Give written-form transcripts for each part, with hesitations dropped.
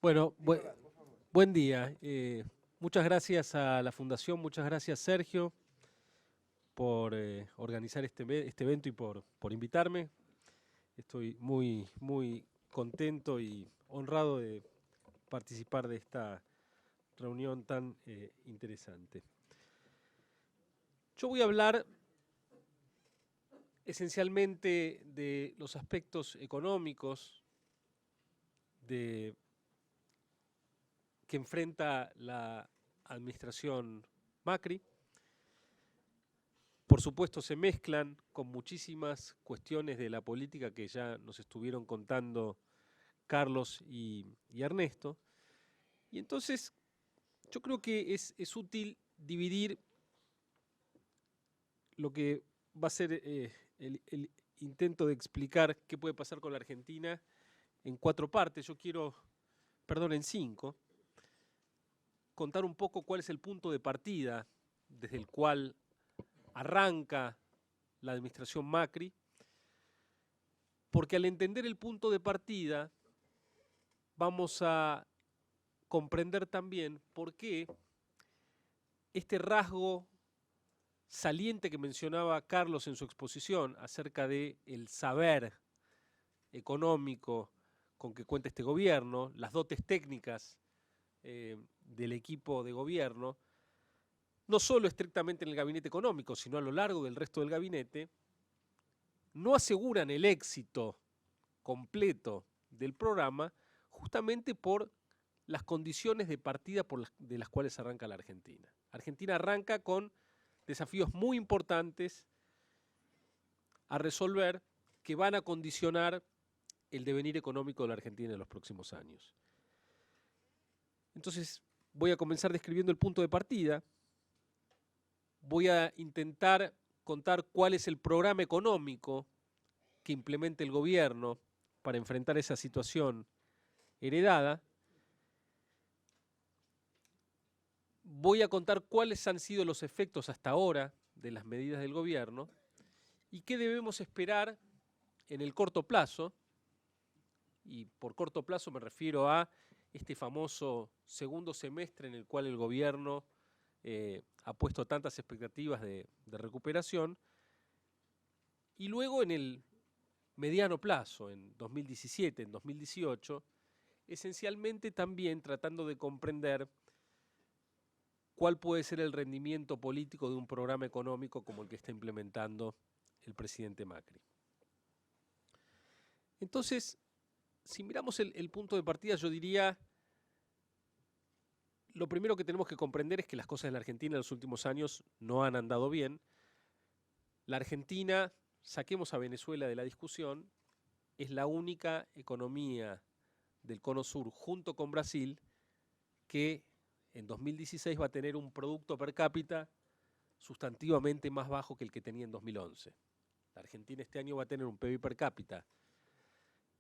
Bueno, buen día. Muchas gracias a la Fundación, muchas gracias Sergio por organizar este evento y por invitarme. Estoy muy contento y honrado de participar de esta reunión tan interesante. Yo voy a hablar esencialmente de los aspectos económicos que enfrenta la administración Macri. Por supuesto se mezclan con muchísimas cuestiones de la política que ya nos estuvieron contando Carlos y Ernesto. Y entonces yo creo que es útil dividir lo que va a ser el intento de explicar qué puede pasar con la Argentina en 4 partes. En 5, contar un poco cuál es el punto de partida desde el cual arranca la administración Macri, porque al entender el punto de partida vamos a comprender también por qué este rasgo saliente que mencionaba Carlos en su exposición acerca del saber económico con que cuenta este gobierno, las dotes técnicas del equipo de gobierno, no solo estrictamente en el gabinete económico, sino a lo largo del resto del gabinete, no aseguran el éxito completo del programa justamente por las condiciones de partida de las cuales arranca la Argentina. Argentina arranca con desafíos muy importantes a resolver que van a condicionar el devenir económico de la Argentina en los próximos años. Entonces, voy a comenzar describiendo el punto de partida. Voy a intentar contar cuál es el programa económico que implemente el gobierno para enfrentar esa situación heredada. Voy a contar cuáles han sido los efectos hasta ahora de las medidas del gobierno y qué debemos esperar en el corto plazo. Y por corto plazo me refiero a este famoso segundo semestre en el cual el gobierno ha puesto tantas expectativas de recuperación. Y luego en el mediano plazo, en 2017, en 2018, esencialmente también tratando de comprender cuál puede ser el rendimiento político de un programa económico como el que está implementando el presidente Macri. Entonces, si miramos el punto de partida, yo diría, lo primero que tenemos que comprender es que las cosas en la Argentina en los últimos años no han andado bien. La Argentina, saquemos a Venezuela de la discusión, es la única economía del Cono Sur, junto con Brasil, que en 2016 va a tener un producto per cápita sustantivamente más bajo que el que tenía en 2011. La Argentina este año va a tener un PIB per cápita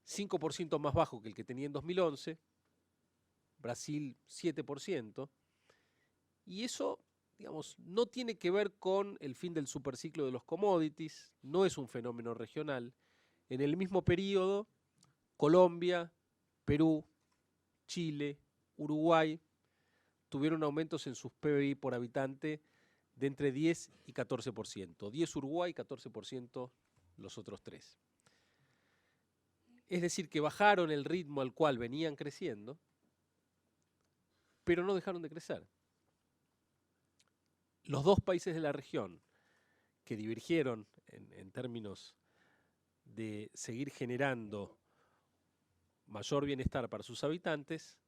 5% más bajo que el que tenía en 2011, Brasil 7%, y eso, digamos, no tiene que ver con el fin del superciclo de los commodities, no es un fenómeno regional. En el mismo periodo, Colombia, Perú, Chile, Uruguay tuvieron aumentos en sus PBI por habitante de entre 10 y 14%. 10 Uruguay, 14% los otros 3. Es decir, que bajaron el ritmo al cual venían creciendo, pero no dejaron de crecer. Los 2 países de la región que divergieron en términos de seguir generando mayor bienestar para sus habitantes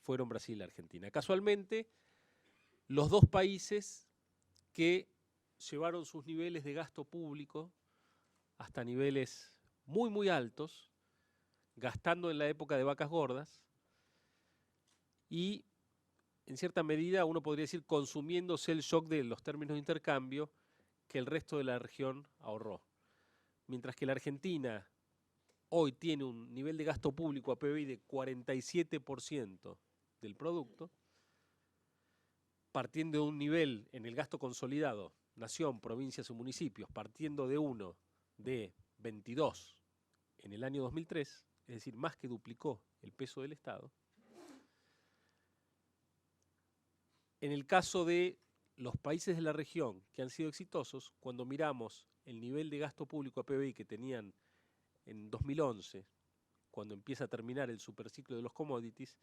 fueron Brasil y Argentina. Casualmente, los 2 países que llevaron sus niveles de gasto público hasta niveles muy altos, gastando en la época de vacas gordas y, en cierta medida, uno podría decir, consumiéndose el shock de los términos de intercambio que el resto de la región ahorró. Mientras que la Argentina hoy tiene un nivel de gasto público a PBI de 47% del producto, partiendo de un nivel en el gasto consolidado, nación, provincias y municipios, partiendo de uno de 22 en el año 2003, es decir, más que duplicó el peso del Estado. En el caso de los países de la región que han sido exitosos, cuando miramos el nivel de gasto público a PBI que tenían en 2011, cuando empieza a terminar el superciclo de los commodities,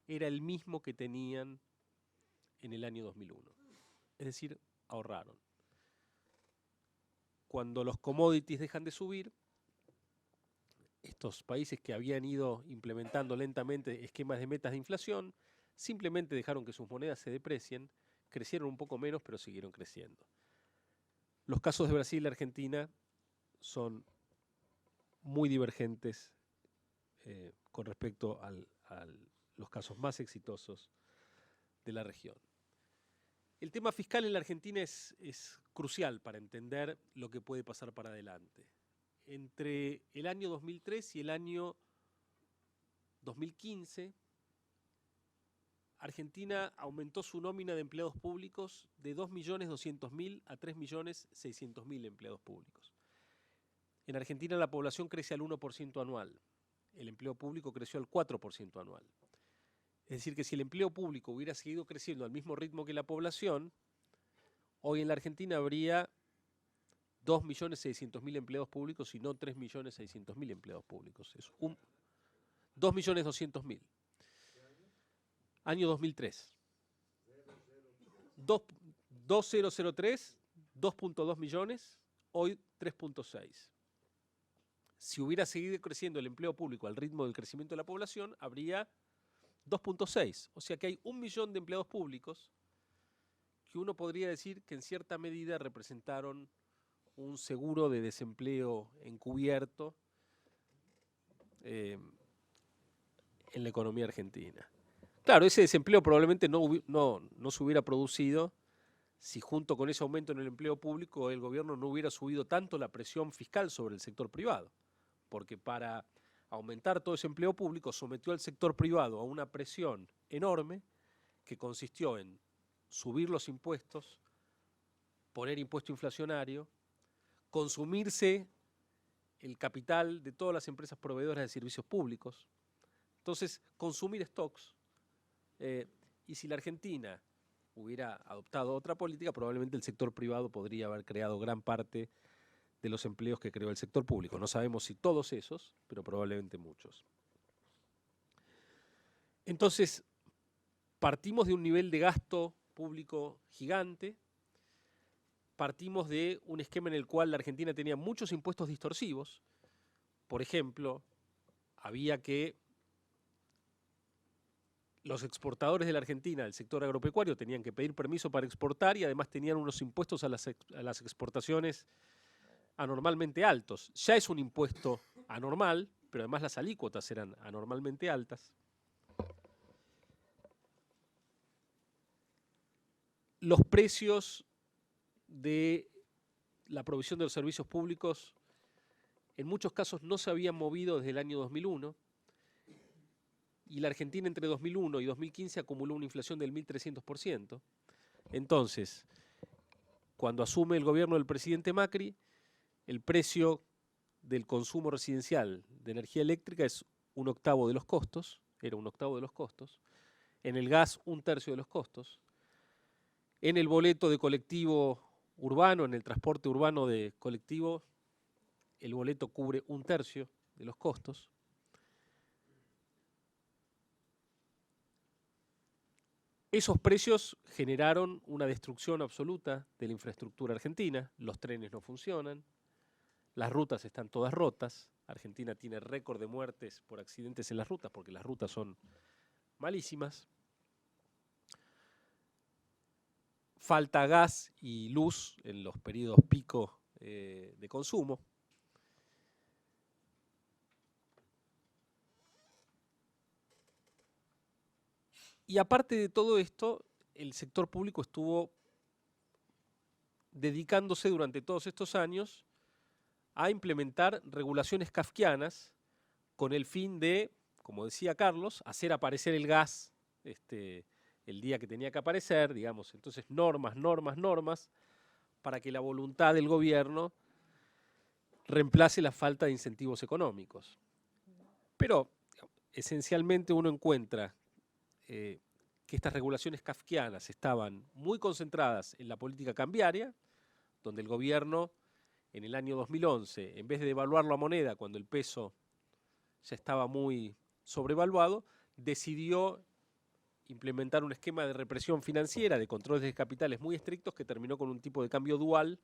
era el mismo que tenían en el año 2001. Es decir, ahorraron. Cuando los commodities dejan de subir, estos países que habían ido implementando lentamente esquemas de metas de inflación, simplemente dejaron que sus monedas se deprecien, crecieron un poco menos, pero siguieron creciendo. Los casos de Brasil y Argentina son muy divergentes con respecto a los casos más exitosos de la región. El tema fiscal en la Argentina es crucial para entender lo que puede pasar para adelante. Entre el año 2003 y el año 2015, Argentina aumentó su nómina de empleados públicos de 2.200.000 a 3.600.000 empleados públicos. En Argentina la población crece al 1% anual. El empleo público creció al 4% anual. Es decir, que si el empleo público hubiera seguido creciendo al mismo ritmo que la población, hoy en la Argentina habría 2.600.000 empleados públicos y no 3.600.000 empleados públicos. Es 2.200.000. Año 2003. 2003, 2.2 millones, hoy 3.6. Si hubiera seguido creciendo el empleo público al ritmo del crecimiento de la población, habría 2.6. O sea que hay 1 millón de empleados públicos que uno podría decir que en cierta medida representaron un seguro de desempleo encubierto en la economía argentina. Claro, ese desempleo probablemente no se hubiera producido si junto con ese aumento en el empleo público el gobierno no hubiera subido tanto la presión fiscal sobre el sector privado. Porque para aumentar todo ese empleo público sometió al sector privado a una presión enorme que consistió en subir los impuestos, poner impuesto inflacionario, consumirse el capital de todas las empresas proveedoras de servicios públicos, entonces consumir stocks. Y si la Argentina hubiera adoptado otra política, probablemente el sector privado podría haber creado gran parte de los empleos que creó el sector público. No sabemos si todos esos, pero probablemente muchos. Entonces, partimos de un nivel de gasto público gigante, partimos de un esquema en el cual la Argentina tenía muchos impuestos distorsivos. Por ejemplo, había que los exportadores de la Argentina, del sector agropecuario, tenían que pedir permiso para exportar y además tenían unos impuestos a las exportaciones anormalmente altos. Ya es un impuesto anormal, pero además las alícuotas eran anormalmente altas. Los precios de la provisión de los servicios públicos en muchos casos no se habían movido desde el año 2001 y la Argentina entre 2001 y 2015 acumuló una inflación del 1.300%. Entonces, cuando asume el gobierno del presidente Macri, el precio del consumo residencial de energía eléctrica es 1/8 de los costos, era 1/8 de los costos, en el gas 1/3 de los costos, en el boleto de colectivo urbano, en el transporte urbano de colectivo, el boleto cubre 1/3 de los costos. Esos precios generaron una destrucción absoluta de la infraestructura argentina, los trenes no funcionan, las rutas están todas rotas, Argentina tiene récord de muertes por accidentes en las rutas porque las rutas son malísimas, falta gas y luz en los periodos pico de consumo. Y aparte de todo esto, el sector público estuvo dedicándose durante todos estos años a implementar regulaciones kafkianas con el fin de, como decía Carlos, hacer aparecer el gas el día que tenía que aparecer, digamos. Entonces, normas, para que la voluntad del gobierno reemplace la falta de incentivos económicos. Pero, esencialmente, uno encuentra que que estas regulaciones kafkianas estaban muy concentradas en la política cambiaria, donde el gobierno en el año 2011, en vez de devaluar la moneda cuando el peso ya estaba muy sobrevaluado, decidió implementar un esquema de represión financiera, de controles de capitales muy estrictos, que terminó con un tipo de cambio dual,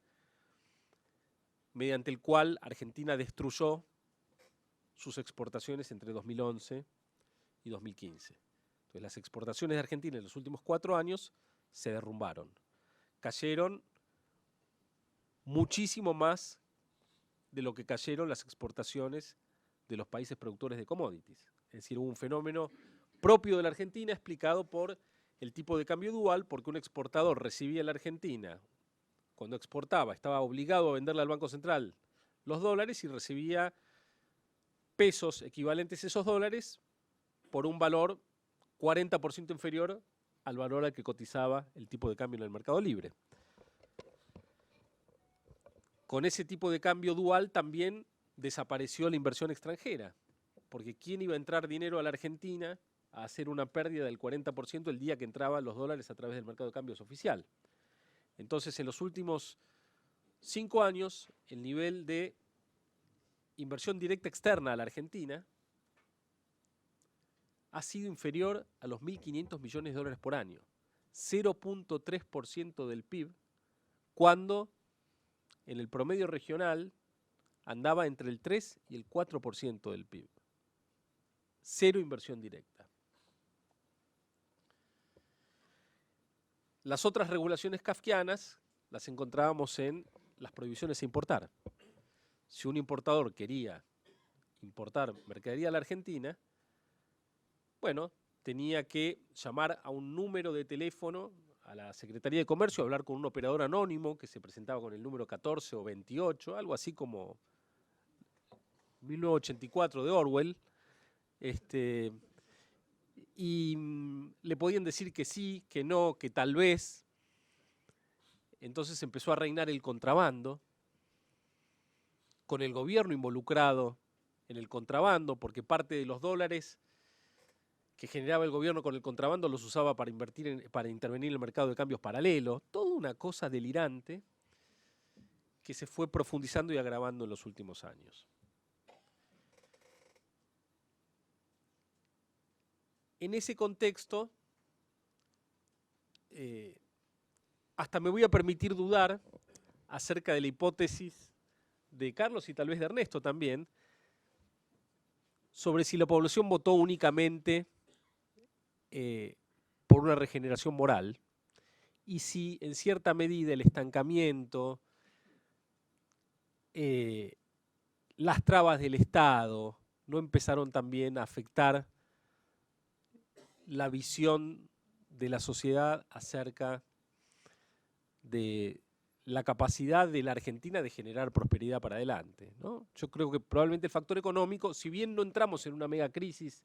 mediante el cual Argentina destruyó sus exportaciones entre 2011 y 2015. Entonces, las exportaciones de Argentina en los últimos 4 años se derrumbaron. Cayeron muchísimo más de lo que cayeron las exportaciones de los países productores de commodities. Es decir, hubo un fenómeno propio de la Argentina explicado por el tipo de cambio dual, porque un exportador recibía en la Argentina, cuando exportaba, estaba obligado a venderle al Banco Central los dólares y recibía pesos equivalentes a esos dólares por un valor 40% inferior al valor al que cotizaba el tipo de cambio en el mercado libre. Con ese tipo de cambio dual también desapareció la inversión extranjera, porque ¿quién iba a entrar dinero a la Argentina a hacer una pérdida del 40% el día que entraban los dólares a través del mercado de cambios oficial? Entonces, en los últimos 5 años, el nivel de inversión directa externa a la Argentina ha sido inferior a los 1.500 millones de dólares por año, 0.3% del PIB, cuando en el promedio regional andaba entre el 3 y el 4% del PIB. Cero inversión directa. Las otras regulaciones kafkianas las encontrábamos en las prohibiciones a importar. Si un importador quería importar mercadería a la Argentina, bueno, tenía que llamar a un número de teléfono a la Secretaría de Comercio, hablar con un operador anónimo que se presentaba con el número 14 o 28, algo así como 1984 de Orwell, y le podían decir que sí, que no, que tal vez. Entonces empezó a reinar el contrabando, con el gobierno involucrado en el contrabando, porque parte de los dólares que generaba el gobierno con el contrabando los usaba para intervenir en el mercado de cambios paralelo. Toda una cosa delirante que se fue profundizando y agravando en los últimos años. En ese contexto, hasta me voy a permitir dudar acerca de la hipótesis de Carlos y tal vez de Ernesto también, sobre si la población votó únicamente por una regeneración moral y si en cierta medida el estancamiento, las trabas del Estado no empezaron también a afectar la visión de la sociedad acerca de la capacidad de la Argentina de generar prosperidad para adelante, ¿no? Yo creo que probablemente el factor económico, si bien no entramos en una mega crisis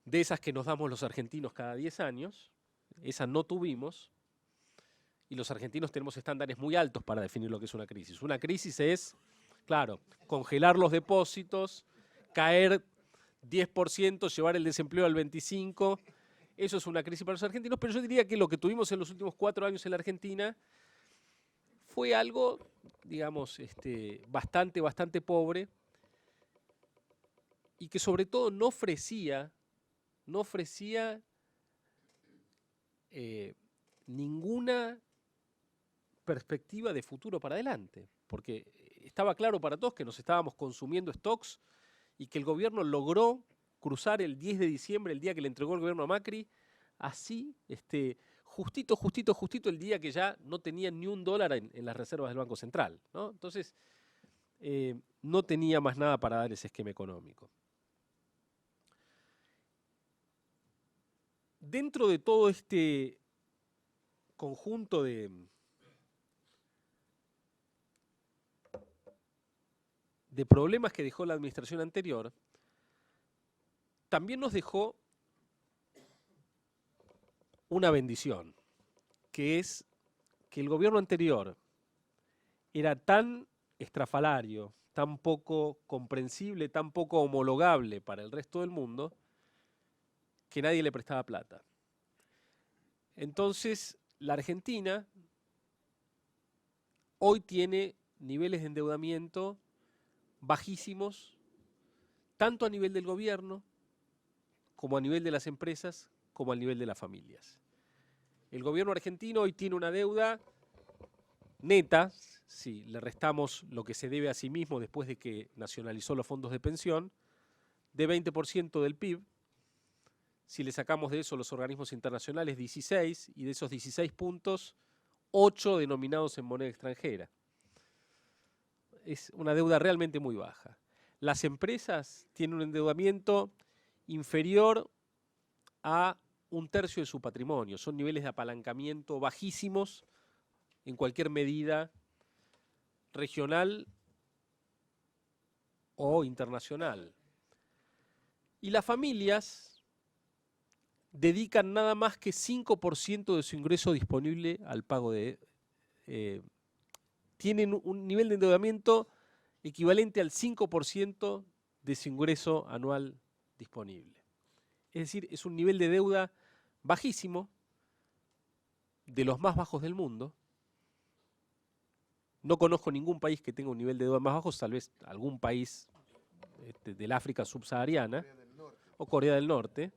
de esas que nos damos los argentinos cada 10 años, esa no tuvimos, y los argentinos tenemos estándares muy altos para definir lo que es una crisis. Una crisis es, claro, congelar los depósitos, caer 10%, llevar el desempleo al 25%, eso es una crisis para los argentinos, pero yo diría que lo que tuvimos en los últimos 4 años en la Argentina fue algo, digamos, bastante pobre y que sobre todo no ofrecía ninguna perspectiva de futuro para adelante, porque estaba claro para todos que nos estábamos consumiendo stocks y que el gobierno logró cruzar el 10 de diciembre, el día que le entregó el gobierno a Macri, así, justito el día que ya no tenían ni $1 en las reservas del Banco Central, ¿no? Entonces, no tenía más nada para dar ese esquema económico. Dentro de todo este conjunto de problemas que dejó la administración anterior, también nos dejó una bendición, que es que el gobierno anterior era tan estrafalario, tan poco comprensible, tan poco homologable para el resto del mundo, que nadie le prestaba plata. Entonces, la Argentina hoy tiene niveles de endeudamiento bajísimos, tanto a nivel del gobierno, como a nivel de las empresas, como a nivel de las familias. El gobierno argentino hoy tiene una deuda neta, si le restamos lo que se debe a sí mismo después de que nacionalizó los fondos de pensión, de 20% del PIB. Si le sacamos de eso los organismos internacionales, 16, y de esos 16 puntos, 8 denominados en moneda extranjera. Es una deuda realmente muy baja. Las empresas tienen un endeudamiento inferior a 1/3 de su patrimonio. Son niveles de apalancamiento bajísimos en cualquier medida regional o internacional. Y las familias dedican nada más que 5% de su ingreso disponible al pago de... tienen un nivel de endeudamiento equivalente al 5% de su ingreso anual disponible. Es decir, es un nivel de deuda bajísimo, de los más bajos del mundo. No conozco ningún país que tenga un nivel de deuda más bajo, tal vez algún país del África subsahariana o Corea del Norte,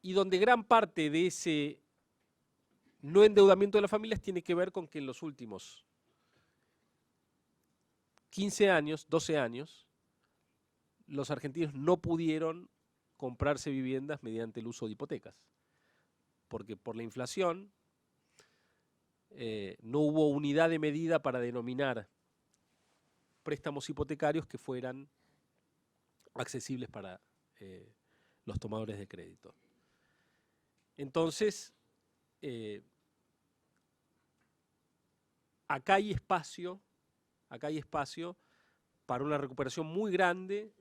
y donde gran parte de ese no endeudamiento de las familias tiene que ver con que en los últimos 15 años, 12 años, los argentinos no pudieron comprarse viviendas mediante el uso de hipotecas, porque por la inflación no hubo unidad de medida para denominar préstamos hipotecarios que fueran accesibles para los tomadores de crédito. Entonces, acá hay espacio para una recuperación muy grande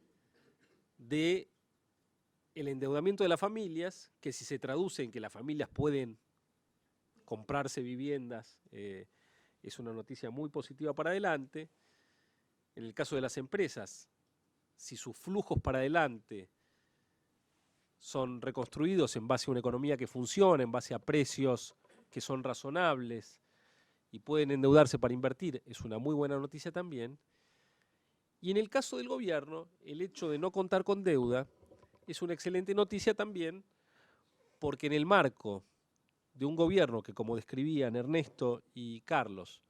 del endeudamiento de las familias, que si se traduce en que las familias pueden comprarse viviendas, es una noticia muy positiva para adelante. En el caso de las empresas, si sus flujos para adelante son reconstruidos en base a una economía que funciona, en base a precios que son razonables y pueden endeudarse para invertir, es una muy buena noticia también. Y en el caso del gobierno, el hecho de no contar con deuda es una excelente noticia también, porque en el marco de un gobierno que, como describían Ernesto y Carlos,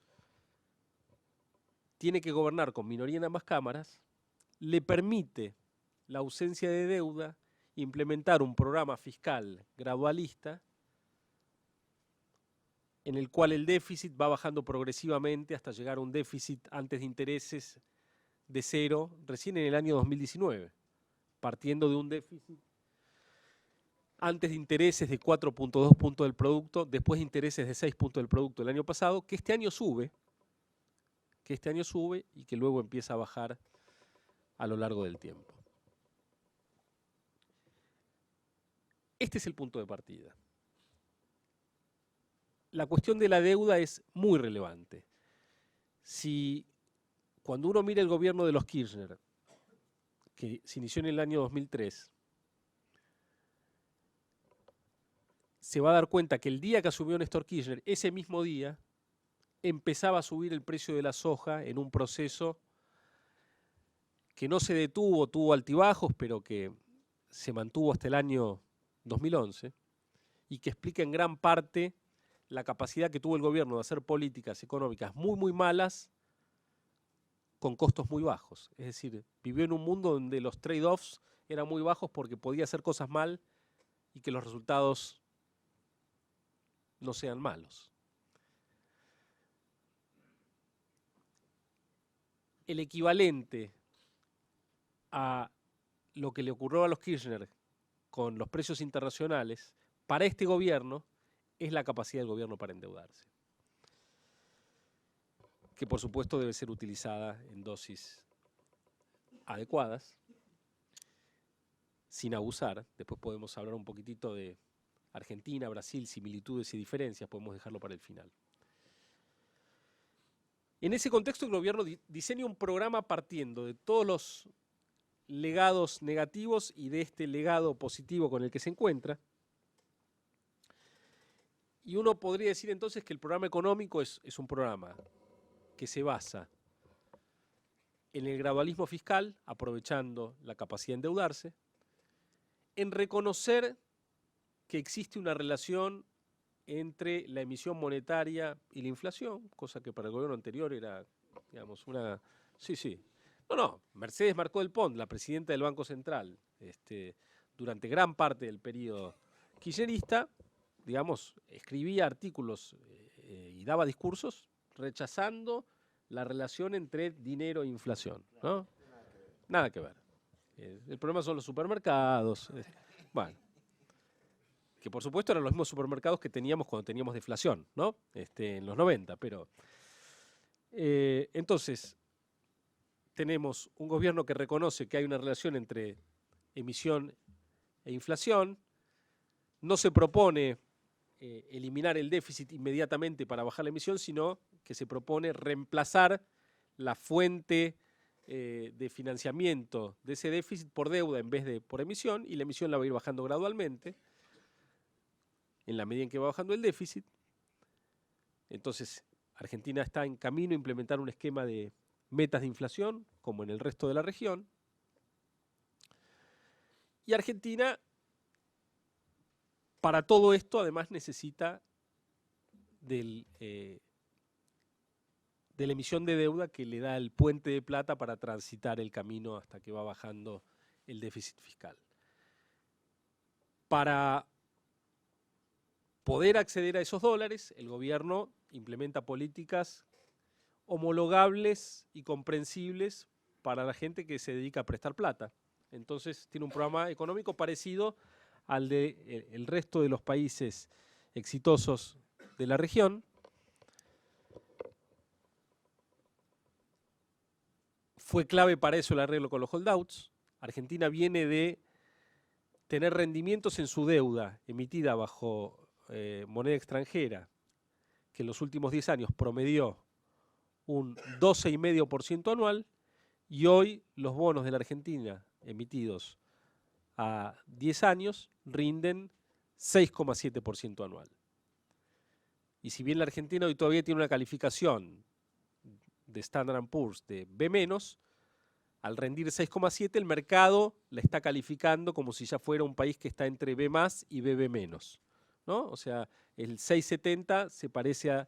tiene que gobernar con minoría en ambas cámaras, le permite la ausencia de deuda implementar un programa fiscal gradualista en el cual el déficit va bajando progresivamente hasta llegar a un déficit antes de intereses de 0 recién en el año 2019, partiendo de un déficit antes de intereses de 4.2 puntos del producto, después de intereses de 6 puntos del producto el año pasado, que este año sube y que luego empieza a bajar a lo largo del tiempo. Este es el punto de partida. La cuestión de la deuda es muy relevante. Si cuando uno mira el gobierno de los Kirchner, que se inició en el año 2003, se va a dar cuenta que el día que asumió Néstor Kirchner, ese mismo día, empezaba a subir el precio de la soja en un proceso que no se detuvo, tuvo altibajos, pero que se mantuvo hasta el año 2011 y que explica en gran parte la capacidad que tuvo el gobierno de hacer políticas económicas muy, muy malas con costos muy bajos. Es decir, vivió en un mundo donde los trade-offs eran muy bajos porque podía hacer cosas mal y que los resultados no sean malos. El equivalente a lo que le ocurrió a los Kirchner con los precios internacionales, para este gobierno es la capacidad del gobierno para endeudarse, que por supuesto debe ser utilizada en dosis adecuadas, sin abusar. Después podemos hablar un poquitito de Argentina, Brasil, similitudes y diferencias, podemos dejarlo para el final. En ese contexto el gobierno diseña un programa partiendo de todos los legados negativos y de este legado positivo con el que se encuentra, Y uno podría decir entonces que el programa económico es un programa que se basa en el gradualismo fiscal, aprovechando la capacidad de endeudarse, en reconocer que existe una relación entre la emisión monetaria y la inflación, cosa que para el gobierno anterior era, digamos, una... Sí, sí. No, Mercedes Marcó del Pont, la presidenta del Banco Central, durante gran parte del periodo kirchnerista, digamos, escribía artículos y daba discursos rechazando la relación entre dinero e inflación, ¿no? Nada que ver. El problema son los supermercados. Bueno, que por supuesto eran los mismos supermercados que teníamos cuando teníamos deflación, ¿no? En los 90, pero... entonces, tenemos un gobierno que reconoce que hay una relación entre emisión e inflación, no se propone eliminar el déficit inmediatamente para bajar la emisión, sino que se propone reemplazar la fuente de financiamiento de ese déficit por deuda en vez de por emisión, y la emisión la va a ir bajando gradualmente en la medida en que va bajando el déficit. Entonces, Argentina está en camino a implementar un esquema de metas de inflación, como en el resto de la región. Y Argentina, para todo esto, además necesita de la emisión de deuda que le da el puente de plata para transitar el camino hasta que va bajando el déficit fiscal. Para poder acceder a esos dólares, el gobierno implementa políticas homologables y comprensibles para la gente que se dedica a prestar plata. Entonces tiene un programa económico parecido al del resto de los países exitosos de la región. Fue clave para eso el arreglo con los holdouts. Argentina viene de tener rendimientos en su deuda emitida bajo moneda extranjera, que en los últimos 10 años promedió un 12,5% anual, y hoy los bonos de la Argentina emitidos a 10 años rinden 6,7% anual. Y si bien la Argentina hoy todavía tiene una calificación de Standard & Poor's de B-, al rendir 6,7, el mercado la está calificando como si ya fuera un país que está entre B+ y BB-, ¿no? O sea, el 6,70 se parece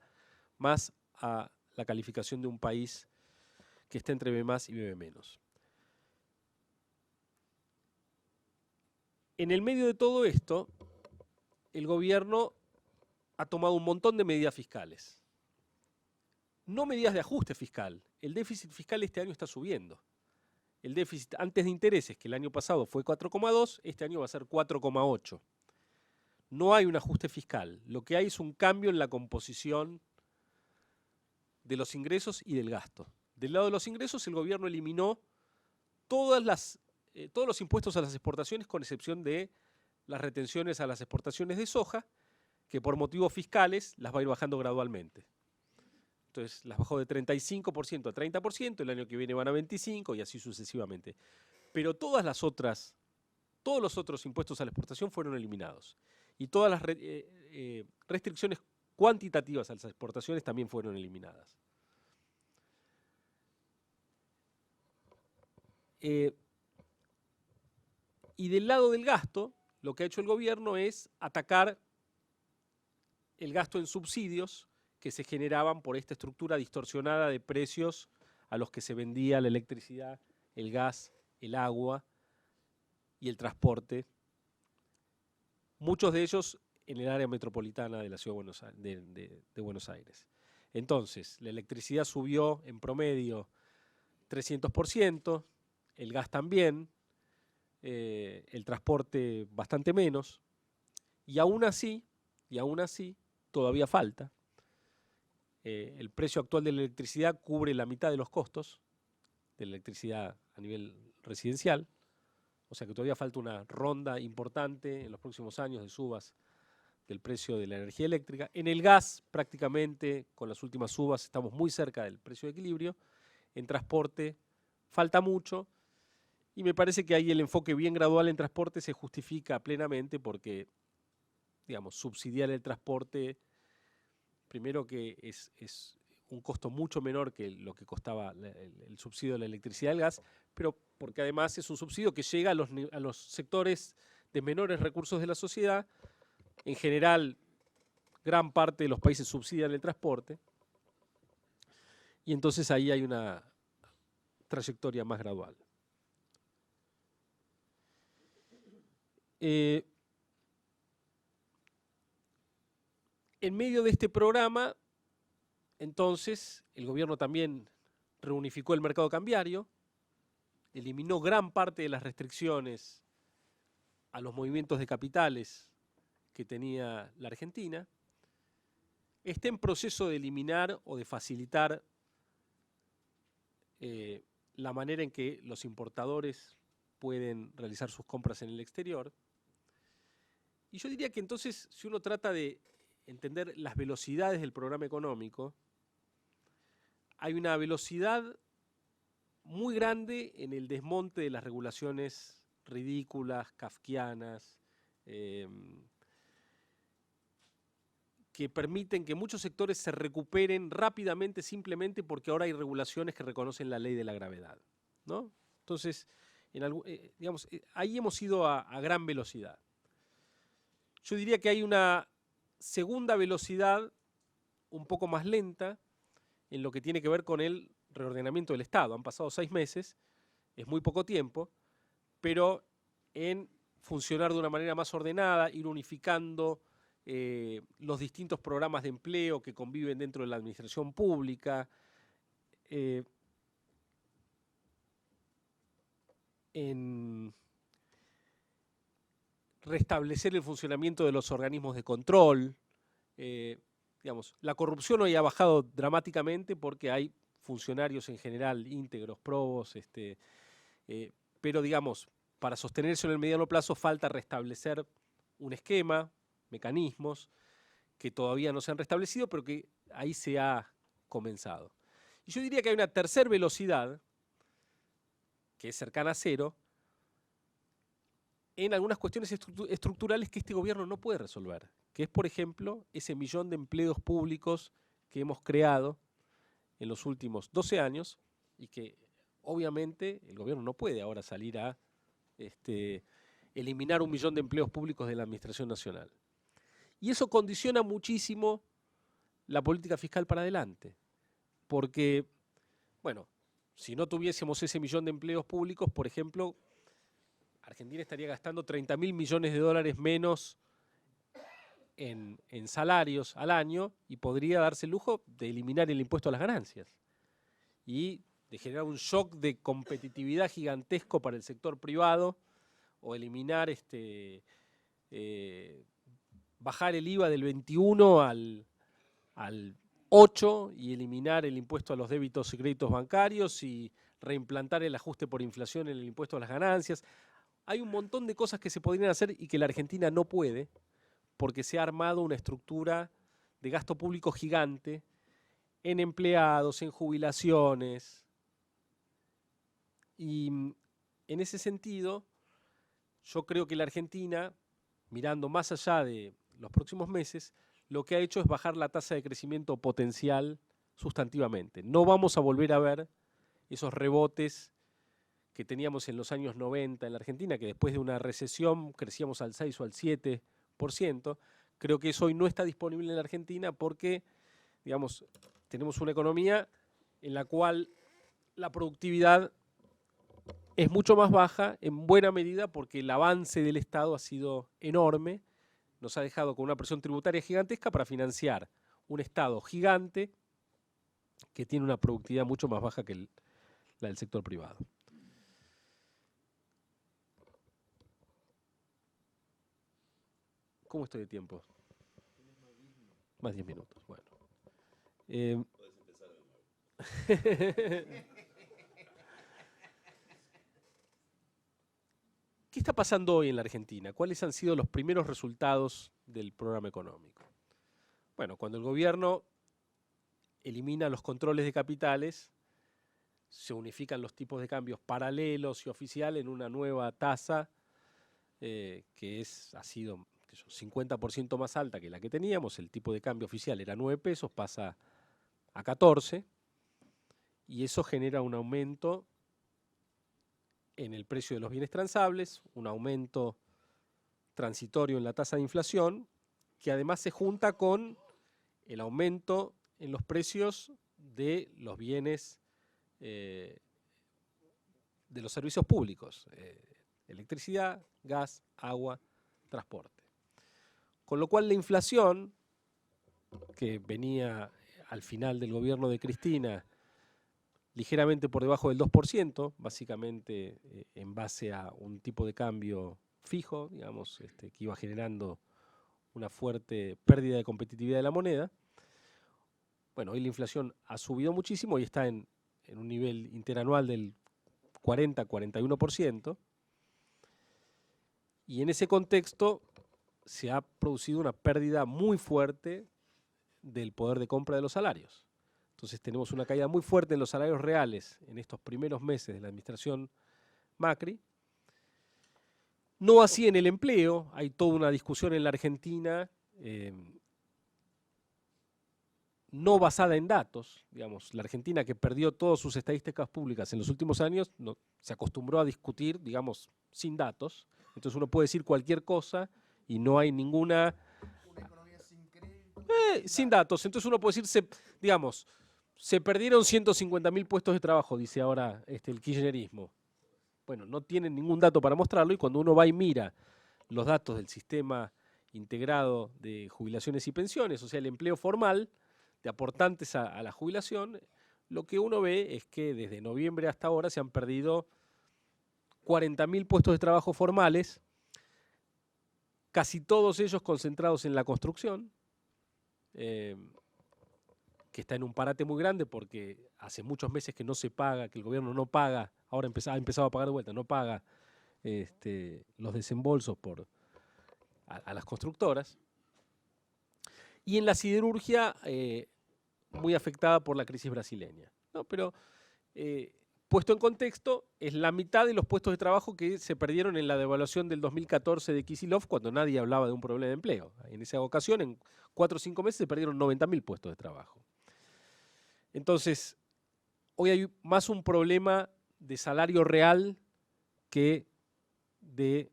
más a la calificación de un país que está entre B+ y BB-. En el medio de todo esto, el gobierno ha tomado un montón de medidas fiscales. No medidas de ajuste fiscal. El déficit fiscal este año está subiendo. El déficit antes de intereses, que el año pasado fue 4,2, este año va a ser 4,8. No hay un ajuste fiscal. Lo que hay es un cambio en la composición de los ingresos y del gasto. Del lado de los ingresos, el gobierno eliminó todos los impuestos a las exportaciones, con excepción de las retenciones a las exportaciones de soja, que por motivos fiscales las va a ir bajando gradualmente. Entonces las bajó de 35% a 30%, el año que viene van a 25% y así sucesivamente. Pero todos los otros impuestos a la exportación fueron eliminados. Y todas las restricciones cuantitativas a las exportaciones también fueron eliminadas. Y del lado del gasto, lo que ha hecho el gobierno es atacar el gasto en subsidios que se generaban por esta estructura distorsionada de precios a los que se vendía la electricidad, el gas, el agua y el transporte, muchos de ellos en el área metropolitana de la ciudad de Buenos Aires. Entonces, la electricidad subió en promedio 300%, el gas también, el transporte bastante menos, y aún así, todavía falta. El precio actual de la electricidad cubre la mitad de los costos de la electricidad a nivel residencial, o sea que todavía falta una ronda importante en los próximos años de subas del precio de la energía eléctrica. En el gas, prácticamente, con las últimas subas, estamos muy cerca del precio de equilibrio. En transporte falta mucho, y me parece que ahí el enfoque bien gradual en transporte se justifica plenamente porque, digamos, subsidiar el transporte Primero que es un costo mucho menor que lo que costaba el subsidio de la electricidad y el gas, pero porque además es un subsidio que llega a los sectores de menores recursos de la sociedad. En general, gran parte de los países subsidian el transporte, y entonces ahí hay una trayectoria más gradual. En medio de este programa, entonces, el gobierno también reunificó el mercado cambiario, eliminó gran parte de las restricciones a los movimientos de capitales que tenía la Argentina. Está en proceso de eliminar o de facilitar la manera en que los importadores pueden realizar sus compras en el exterior. Y yo diría que entonces, si uno trata de entender las velocidades del programa económico, hay una velocidad muy grande en el desmonte de las regulaciones ridículas, kafkianas, que permiten que muchos sectores se recuperen rápidamente simplemente porque ahora hay regulaciones que reconocen la ley de la gravedad, ¿no? Entonces, digamos, ahí hemos ido a gran velocidad. Yo diría que hay una segunda velocidad un poco más lenta en lo que tiene que ver con el reordenamiento del Estado. Han pasado 6 meses, es muy poco tiempo, pero en funcionar de una manera más ordenada, ir unificando los distintos programas de empleo que conviven dentro de la administración pública, en restablecer el funcionamiento de los organismos de control. Digamos, la corrupción hoy ha bajado dramáticamente porque hay funcionarios en general íntegros, probos, pero digamos, para sostenerse en el mediano plazo falta restablecer un esquema, mecanismos que todavía no se han restablecido, pero que ahí se ha comenzado. Y yo diría que hay una tercera velocidad, que es cercana a cero, en algunas cuestiones estructurales que este gobierno no puede resolver, que es, por ejemplo, ese 1.000.000 de empleos públicos que hemos creado en los últimos 12 años y que obviamente el gobierno no puede ahora salir a eliminar 1.000.000 de empleos públicos de la Administración Nacional. Y eso condiciona muchísimo la política fiscal para adelante, porque, bueno, si no tuviésemos ese 1.000.000 de empleos públicos, por ejemplo, Argentina estaría gastando 30.000 millones de dólares menos en salarios al año y podría darse el lujo de eliminar el impuesto a las ganancias y de generar un shock de competitividad gigantesco para el sector privado o eliminar, bajar el IVA del 21 al 8 y eliminar el impuesto a los débitos y créditos bancarios y reimplantar el ajuste por inflación en el impuesto a las ganancias. Hay un montón de cosas que se podrían hacer y que la Argentina no puede porque se ha armado una estructura de gasto público gigante en empleados, en jubilaciones. Y en ese sentido, yo creo que la Argentina, mirando más allá de los próximos meses, lo que ha hecho es bajar la tasa de crecimiento potencial sustantivamente. No vamos a volver a ver esos rebotes que teníamos en los años 90 en la Argentina, que después de una recesión crecíamos al 6 o al 7%. Creo que eso hoy no está disponible en la Argentina porque, digamos, tenemos una economía en la cual la productividad es mucho más baja, en buena medida porque el avance del Estado ha sido enorme, nos ha dejado con una presión tributaria gigantesca para financiar un Estado gigante que tiene una productividad mucho más baja que la del sector privado. ¿Cómo estoy de tiempo? Más 10 minutos, bueno. Puedes empezar de nuevo. ¿Qué está pasando hoy en la Argentina? ¿Cuáles han sido los primeros resultados del programa económico? Bueno, cuando el gobierno elimina los controles de capitales, se unifican los tipos de cambios paralelos y oficial en una nueva tasa que ha sido 50% más alta que la que teníamos, el tipo de cambio oficial era 9 pesos, pasa a 14, y eso genera un aumento en el precio de los bienes transables, un aumento transitorio en la tasa de inflación, que además se junta con el aumento en los precios de los bienes, de los servicios públicos, electricidad, gas, agua, transporte. Con lo cual la inflación, que venía al final del gobierno de Cristina ligeramente por debajo del 2%, básicamente en base a un tipo de cambio fijo, digamos, que iba generando una fuerte pérdida de competitividad de la moneda. Bueno, hoy la inflación ha subido muchísimo y está en un nivel interanual del 40-41%, y en ese contexto se ha producido una pérdida muy fuerte del poder de compra de los salarios. Entonces tenemos una caída muy fuerte en los salarios reales en estos primeros meses de la administración Macri. No así en el empleo, hay toda una discusión en la Argentina no basada en datos. Digamos, la Argentina, que perdió todas sus estadísticas públicas en los últimos años, se acostumbró a discutir, digamos, sin datos. Entonces uno puede decir cualquier cosa y no hay ninguna... Una economía sin crédito. sin datos. Entonces uno puede decir, digamos, se perdieron 150.000 puestos de trabajo, dice ahora el kirchnerismo. Bueno, no tienen ningún dato para mostrarlo, y cuando uno va y mira los datos del sistema integrado de jubilaciones y pensiones, o sea, el empleo formal de aportantes a la jubilación, lo que uno ve es que desde noviembre hasta ahora se han perdido 40.000 puestos de trabajo formales, casi todos ellos concentrados en la construcción, que está en un parate muy grande porque hace muchos meses que no se paga, que el gobierno no paga, ahora ha empezado a pagar de vuelta, no paga los desembolsos a las constructoras. Y en la siderurgia, muy afectada por la crisis brasileña, ¿no? Pero puesto en contexto, es la mitad de los puestos de trabajo que se perdieron en la devaluación del 2014 de Kicillof, cuando nadie hablaba de un problema de empleo. En esa ocasión, en 4 o 5 meses, se perdieron 90.000 puestos de trabajo. Entonces, hoy hay más un problema de salario real que de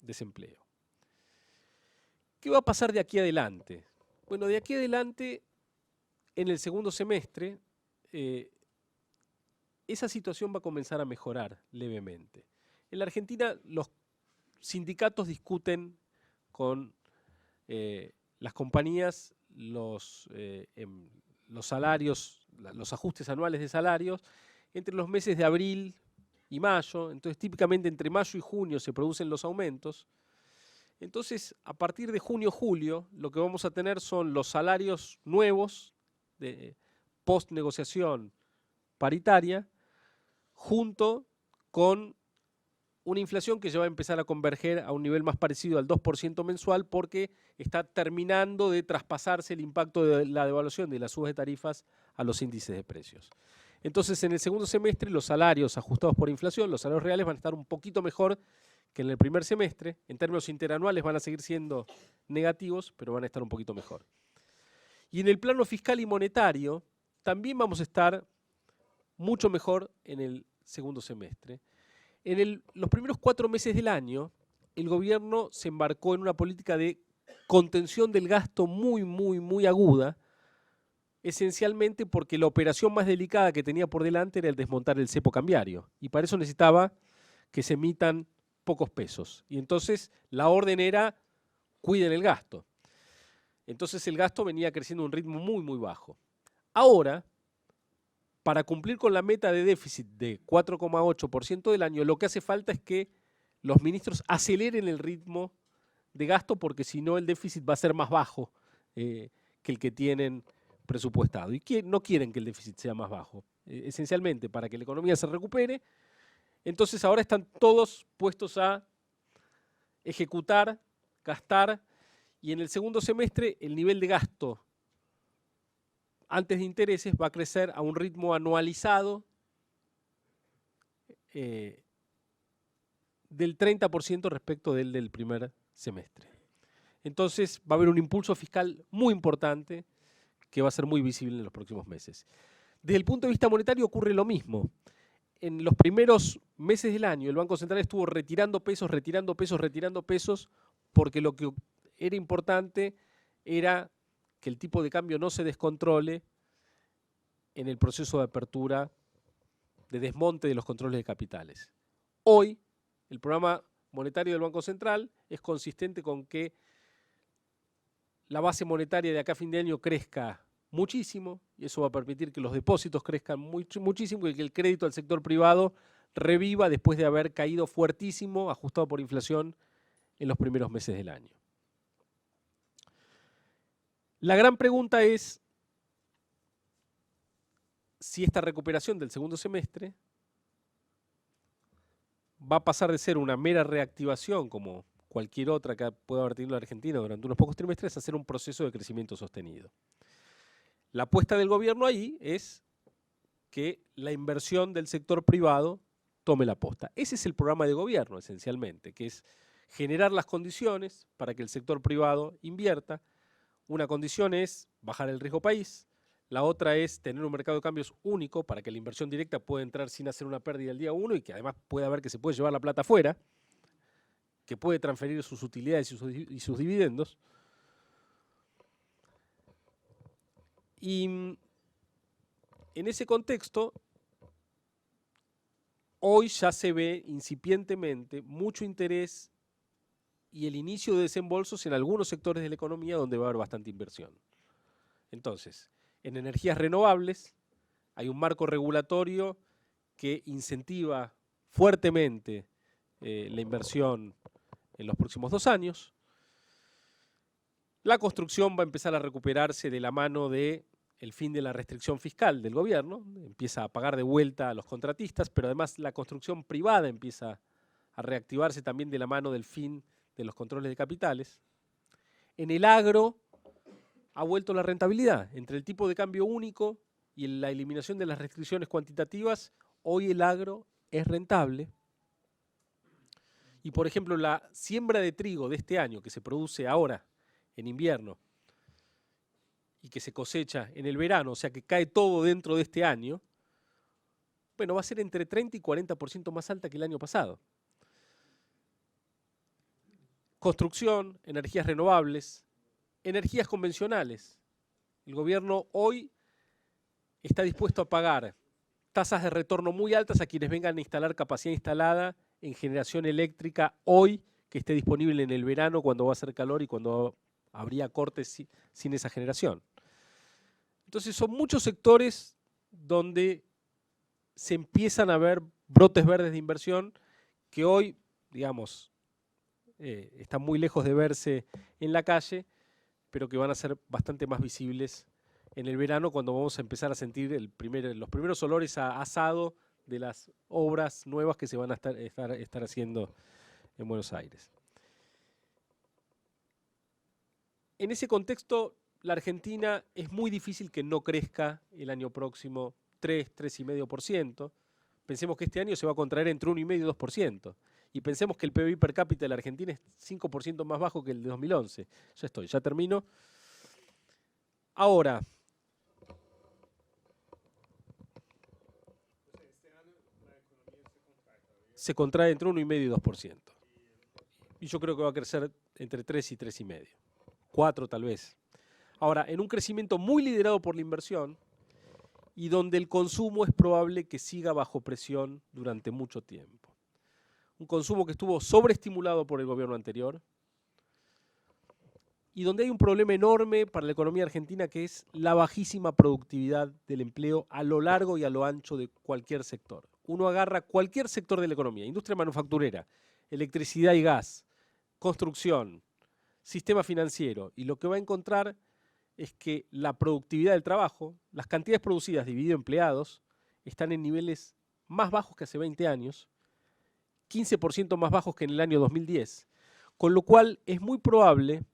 desempleo. ¿Qué va a pasar de aquí adelante? Bueno, de aquí adelante, en el segundo semestre, esa situación va a comenzar a mejorar levemente. En la Argentina, los sindicatos discuten con las compañías los salarios, los ajustes anuales de salarios entre los meses de abril y mayo. Entonces, típicamente entre mayo y junio se producen los aumentos. Entonces, a partir de junio-julio, lo que vamos a tener son los salarios nuevos de post-negociación paritaria, junto con una inflación que ya va a empezar a converger a un nivel más parecido al 2% mensual, porque está terminando de traspasarse el impacto de la devaluación de las subas de tarifas a los índices de precios. Entonces, en el segundo semestre, los salarios ajustados por inflación, los salarios reales, van a estar un poquito mejor que en el primer semestre. En términos interanuales van a seguir siendo negativos, pero van a estar un poquito mejor. Y en el plano fiscal y monetario, también vamos a estar mucho mejor en el segundo semestre. En los primeros 4 meses del año, el gobierno se embarcó en una política de contención del gasto muy aguda, esencialmente porque la operación más delicada que tenía por delante era el desmontar el cepo cambiario, y para eso necesitaba que se emitan pocos pesos. Y entonces la orden era: cuiden el gasto. Entonces el gasto venía creciendo a un ritmo muy bajo. Ahora, para cumplir con la meta de déficit de 4,8% del año, lo que hace falta es que los ministros aceleren el ritmo de gasto, porque si no el déficit va a ser más bajo que el que tienen presupuestado. Y no quieren que el déficit sea más bajo, esencialmente para que la economía se recupere. Entonces ahora están todos puestos a ejecutar, gastar, y en el segundo semestre el nivel de gasto antes de intereses va a crecer a un ritmo anualizado del 30% respecto del primer semestre. Entonces va a haber un impulso fiscal muy importante que va a ser muy visible en los próximos meses. Desde el punto de vista monetario ocurre lo mismo. En los primeros meses del año el Banco Central estuvo retirando pesos, porque lo que era importante era que el tipo de cambio no se descontrole en el proceso de apertura, de desmonte de los controles de capitales. Hoy, el programa monetario del Banco Central es consistente con que la base monetaria de acá a fin de año crezca muchísimo, y eso va a permitir que los depósitos crezcan muchísimo y que el crédito al sector privado reviva después de haber caído fuertísimo, ajustado por inflación, en los primeros meses del año. La gran pregunta es si esta recuperación del segundo semestre va a pasar de ser una mera reactivación, como cualquier otra que pueda haber tenido la Argentina durante unos pocos trimestres, a ser un proceso de crecimiento sostenido. La apuesta del gobierno ahí es que la inversión del sector privado tome la posta. Ese es el programa de gobierno, esencialmente, que es generar las condiciones para que el sector privado invierta. Una condición es bajar el riesgo país, la otra es tener un mercado de cambios único para que la inversión directa pueda entrar sin hacer una pérdida el día 1 y que además pueda ver que se puede llevar la plata afuera, que puede transferir sus utilidades y sus dividendos. Y en ese contexto, hoy ya se ve incipientemente mucho interés y el inicio de desembolsos en algunos sectores de la economía donde va a haber bastante inversión. Entonces, en energías renovables hay un marco regulatorio que incentiva fuertemente la inversión en los próximos 2 años. La construcción va a empezar a recuperarse de la mano del fin de la restricción fiscal del gobierno, empieza a pagar de vuelta a los contratistas, pero además la construcción privada empieza a reactivarse también de la mano del fin de los controles de capitales. En el agro ha vuelto la rentabilidad. Entre el tipo de cambio único y la eliminación de las restricciones cuantitativas, hoy el agro es rentable. Y por ejemplo, la siembra de trigo de este año, que se produce ahora en invierno y que se cosecha en el verano, o sea que cae todo dentro de este año, bueno, va a ser entre 30 y 40% más alta que el año pasado. Construcción, energías renovables, energías convencionales. El gobierno hoy está dispuesto a pagar tasas de retorno muy altas a quienes vengan a instalar capacidad instalada en generación eléctrica hoy, que esté disponible en el verano cuando va a hacer calor y cuando habría cortes sin esa generación. Entonces son muchos sectores donde se empiezan a ver brotes verdes de inversión que hoy, digamos, están muy lejos de verse en la calle, pero que van a ser bastante más visibles en el verano cuando vamos a empezar a sentir los primeros olores a asado de las obras nuevas que se van a estar haciendo en Buenos Aires. En ese contexto, la Argentina es muy difícil que no crezca el año próximo 3,5%. Pensemos que este año se va a contraer entre 1,5% y 2%. Y pensemos que el PBI per cápita de la Argentina es 5% más bajo que el de 2011. Ya termino. Ahora, se contrae entre 1,5% y 2%. Y yo creo que va a crecer entre 3 y 3,5%. 4 tal vez. Ahora, en un crecimiento muy liderado por la inversión y donde el consumo es probable que siga bajo presión durante mucho tiempo. Un consumo que estuvo sobreestimulado por el gobierno anterior y donde hay un problema enorme para la economía argentina, que es la bajísima productividad del empleo a lo largo y a lo ancho de cualquier sector. Uno agarra cualquier sector de la economía, industria manufacturera, electricidad y gas, construcción, sistema financiero, y lo que va a encontrar es que la productividad del trabajo, las cantidades producidas dividido empleados, están en niveles más bajos que hace 20 años, 15% más bajos que en el año 2010, con lo cual es muy probable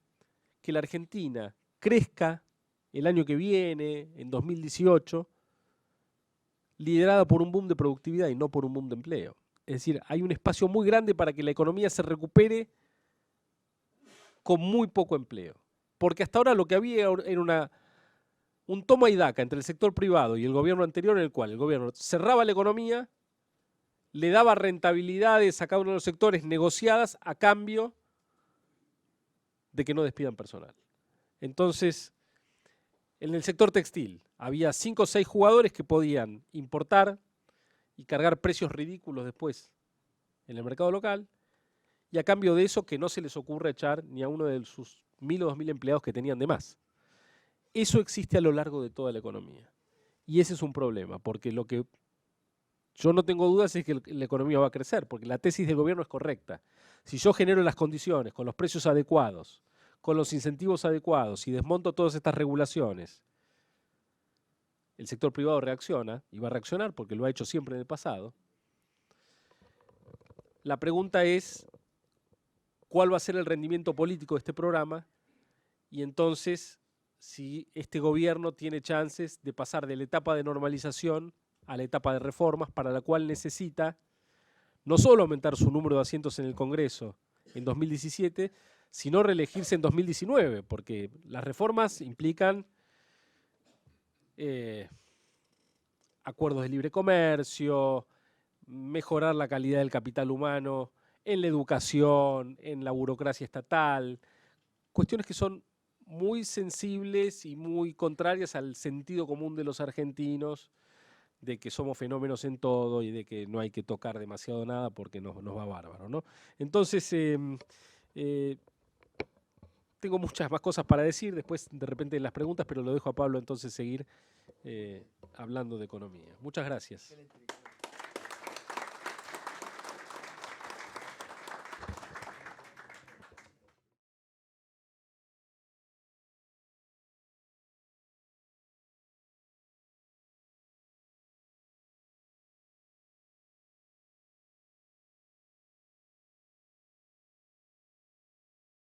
que la Argentina crezca el año que viene, en 2018, liderada por un boom de productividad y no por un boom de empleo. Es decir, hay un espacio muy grande para que la economía se recupere con muy poco empleo. Porque hasta ahora lo que había era un toma y daca entre el sector privado y el gobierno anterior, en el cual el gobierno cerraba la economía, le daba rentabilidades a cada uno de los sectores negociadas a cambio de que no despidan personal. Entonces, en el sector textil había 5 o 6 jugadores que podían importar y cargar precios ridículos después en el mercado local, y a cambio de eso que no se les ocurra echar ni a uno de sus 1000 o 2000 empleados que tenían de más. Eso existe a lo largo de toda la economía. Y ese es un problema, porque lo que yo no tengo dudas es que la economía va a crecer, porque la tesis del gobierno es correcta. Si yo genero las condiciones, con los precios adecuados, con los incentivos adecuados y desmonto todas estas regulaciones, el sector privado reacciona, y va a reaccionar porque lo ha hecho siempre en el pasado. La pregunta es, ¿cuál va a ser el rendimiento político de este programa? Y entonces, si este gobierno tiene chances de pasar de la etapa de normalización a la etapa de reformas, para la cual necesita no solo aumentar su número de asientos en el Congreso en 2017, sino reelegirse en 2019, porque las reformas implican acuerdos de libre comercio, mejorar la calidad del capital humano en la educación, en la burocracia estatal, cuestiones que son muy sensibles y muy contrarias al sentido común de los argentinos, de que somos fenómenos en todo y de que no hay que tocar demasiado nada porque nos va bárbaro, ¿no? Entonces, tengo muchas más cosas para decir después de repente en las preguntas, pero lo dejo a Pablo entonces seguir hablando de economía. Muchas gracias.